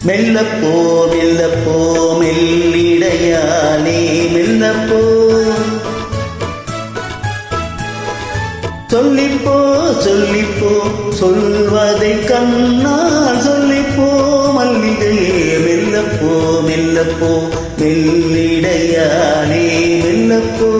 மெல்லப்போ மெல்லப்போ மெல்லிடையானே மெல்லப்போ சொல்லிப்போ சொல்லிப்போ சொல்வதை கண்ணால் சொல்லிப்போ மல்லிகையே மெல்லப்போ மெல்லப்போ மெல்லிடையானே மெல்லப்போ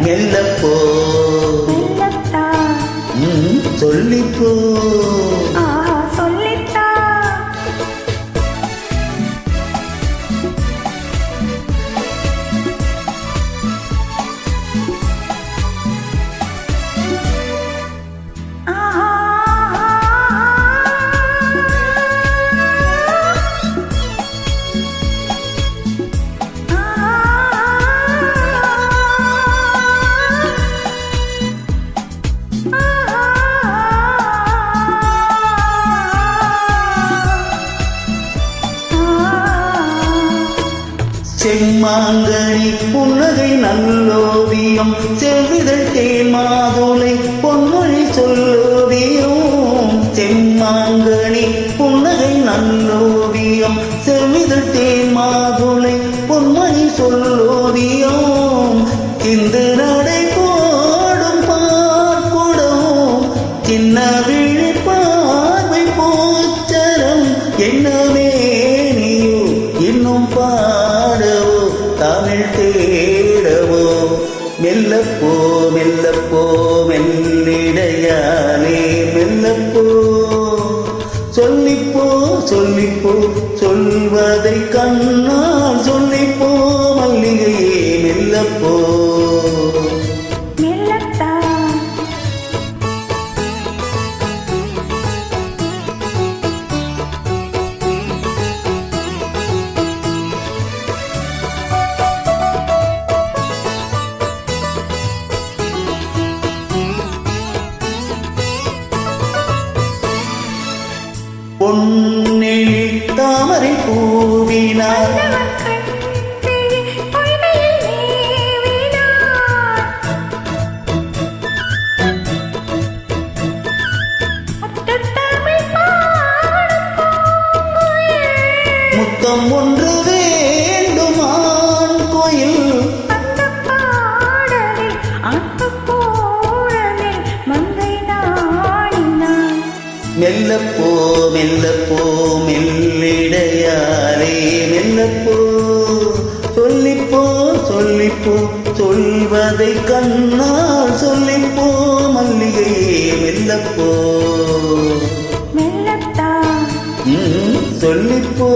மெல்லப்போ சொல்லிப்போ சொல்லிட்டா செம்மாங்கனி புன்னகை நல்லோவியம் செவ்விதழ் தேன் மாதுளை பொன்மொழி சொல்லோவியம் செம்மாங்கனி புன்னகை நல்லோவியம் செவ்விதழ் தேன் மாதுளை பொன்மொழி சொல்லோவியம் சிந்து நடை போடும் பார்க்குடம் சின்ன விழி பார்வை போச்சரம் என்னவே நீயோ இன்னும் பாடவோ தமிழ் தேடவோ மெல்லப்போ மெல்லப்போ மெல்லிடையானே மெல்லப்போ சொல்லிப்போ சொல்லிப்போ சொல்வதை கண்ணால் சொல்லிப்போ மல்லிகையே மெல்லப்போ பொன்னெழி தாமரை பூவினார் முத்தம் ஒன்று வேண்டுமான் கோயில் மெல்லப்போ மெல்லப்போ மெல்லிடையாரே மெல்லப்போ சொல்லிப்போ சொல்லிப்போ சொல்வதை கண்ணால் சொல்லிப்போ மல்லிகையே மெல்லப்போ மெல்லத்தா சொல்லிப்போ